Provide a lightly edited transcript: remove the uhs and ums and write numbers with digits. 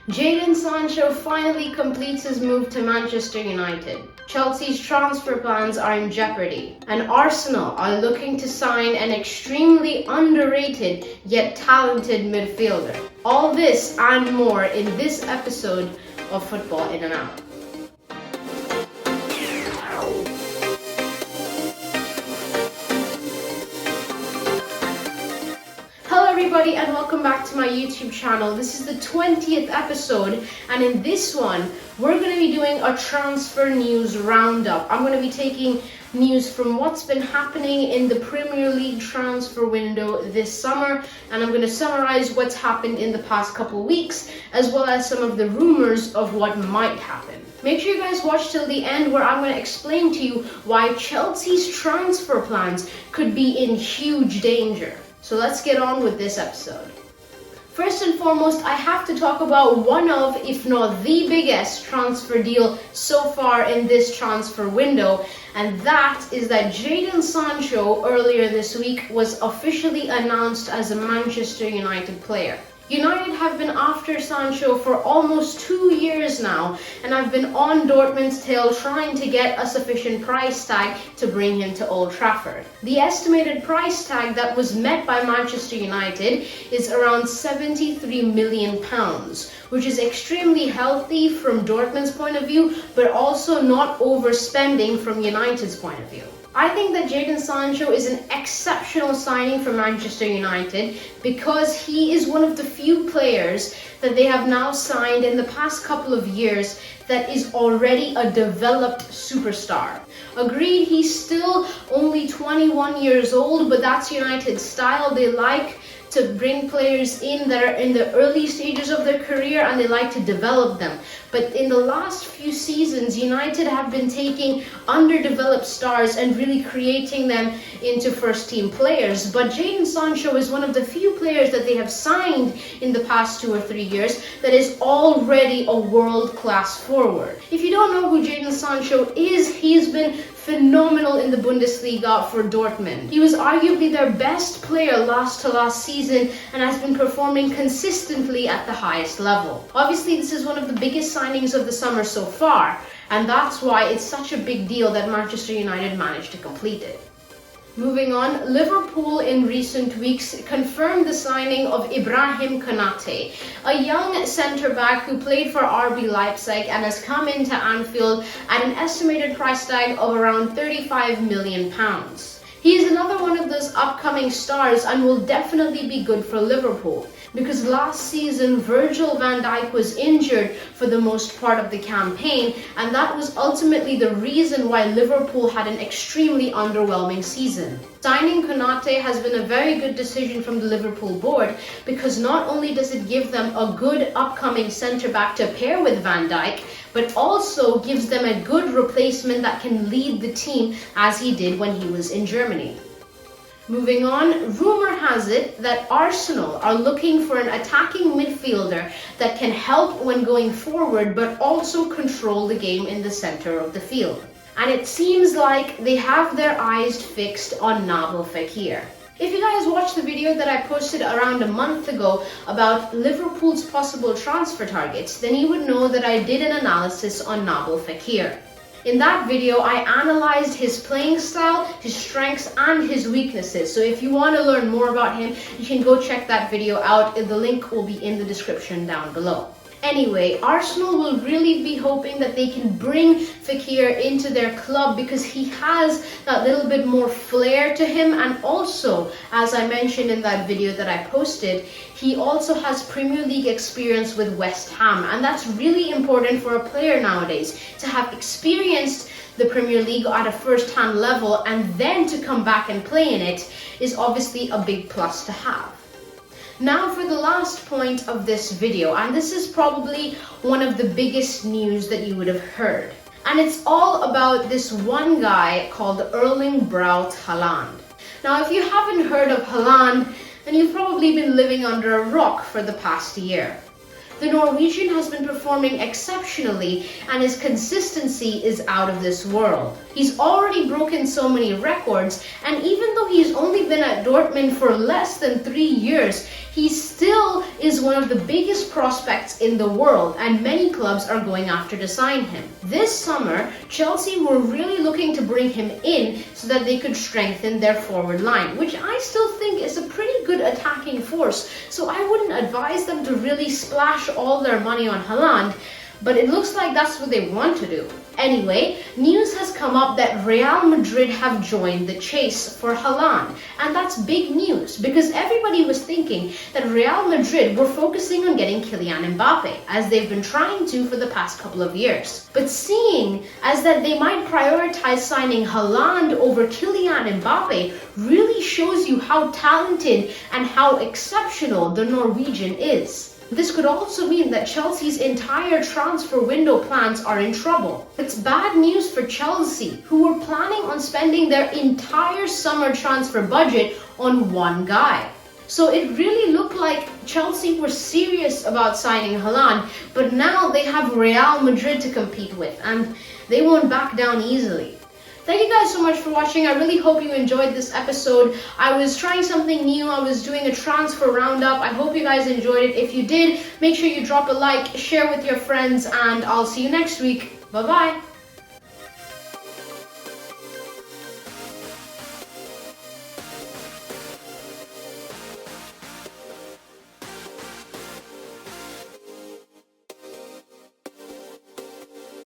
Jadon Sancho finally completes his move to Manchester United. Chelsea's transfer plans are in jeopardy, and Arsenal are looking to sign an extremely underrated yet talented midfielder. All this and more in this episode of Football In and Out. Hello everybody and welcome back to my YouTube channel. This is the 20th episode, and in this one we're going to be doing a transfer news roundup. I'm going to be taking news from what's been happening in the Premier League transfer window this summer, and I'm going to summarize what's happened in the past couple weeks as well as some of the rumors of what might happen. Make sure you guys watch till the end, where I'm going to explain to you why Chelsea's transfer plans could be in huge danger. So let's get on with this episode. First and foremost, I have to talk about one of, if not the biggest transfer deal so far in this transfer window, and that is that Jadon Sancho earlier this week was officially announced as a Manchester United player. United have been after Sancho for almost 2 years now, and I've been on Dortmund's tail trying to get a sufficient price tag to bring him to Old Trafford. The estimated price tag that was met by Manchester United is around £73 million, which is extremely healthy from Dortmund's point of view, but also not overspending from United's point of view. I think that Jadon Sancho is an exceptional signing for Manchester United because he is one of the few players that they have now signed in the past couple of years that is already a developed superstar. Agreed, he's still only 21 years old, but that's United's style. They like to bring players in that are in the early stages of their career, and they like to develop them. But in the last few seasons, United have been taking underdeveloped stars and really creating them into first-team players. But Jadon Sancho is one of the few players that they have signed in the past 2 or 3 years that is already a world-class forward. If you don't know who Jadon Sancho is, he's been phenomenal in the Bundesliga for Dortmund. He was arguably their best player last to last season and has been performing consistently at the highest level. Obviously, this is one of the biggest signings of the summer so far, and that's why it's such a big deal that Manchester United managed to complete it. Moving on, Liverpool in recent weeks confirmed the signing of Ibrahim Konate, a young centre-back who played for RB Leipzig and has come into Anfield at an estimated price tag of around £35 million. He is another one of those upcoming stars and will definitely be good for Liverpool, because last season Virgil van Dijk was injured for the most part of the campaign, and that was ultimately the reason why Liverpool had an extremely underwhelming season. Signing Konate has been a very good decision from the Liverpool board, because not only does it give them a good upcoming centre-back to pair with Van Dijk, but also gives them a good replacement that can lead the team as he did when he was in Germany. Moving on, rumor has it that Arsenal are looking for an attacking midfielder that can help when going forward but also control the game in the center of the field. And it seems like they have their eyes fixed on Nabil Fekir. If you guys watched the video that I posted around a month ago about Liverpool's possible transfer targets, then you would know that I did an analysis on Nabil Fekir. In that video, I analyzed his playing style, his strengths, and his weaknesses. So if you want to learn more about him, you can go check that video out. The link will be in the description down below. Anyway, Arsenal will really be hoping that they can bring Fekir into their club because he has that little bit more flair to him, and also, as I mentioned in that video that I posted, he also has Premier League experience with West Ham, and that's really important for a player nowadays. To have experienced the Premier League at a first-hand level and then to come back and play in it is obviously a big plus to have. Now for the last point of this video, and this is probably one of the biggest news that you would have heard. And it's all about this one guy called Erling Braut Haaland. Now if you haven't heard of Haaland, then you've probably been living under a rock for the past year. The Norwegian has been performing exceptionally, and his consistency is out of this world. He's already broken so many records, and even though he's only been at Dortmund for less than 3 years, he still is one of the biggest prospects in the world, and many clubs are going after to sign him. This summer, Chelsea were really looking to bring him in so that they could strengthen their forward line, which I still think is a pretty good attacking force. So I wouldn't advise them to really splash all their money on Haaland, but it looks like that's what they want to do. Anyway, news has come up that Real Madrid have joined the chase for Haaland, and that's big news because everybody was thinking that Real Madrid were focusing on getting Kylian Mbappe, as they've been trying to for the past couple of years. But seeing as that they might prioritize signing Haaland over Kylian Mbappe really shows you how talented and how exceptional the Norwegian is. This could also mean that Chelsea's entire transfer window plans are in trouble. It's bad news for Chelsea, who were planning on spending their entire summer transfer budget on one guy. So it really looked like Chelsea were serious about signing Haaland, but now they have Real Madrid to compete with, and they won't back down easily. Thank you guys so much for watching. I really hope you enjoyed this episode. I was trying something new. I was doing a transfer roundup. I hope you guys enjoyed it. If you did, make sure you drop a like, share with your friends, and I'll see you next week. Bye-bye.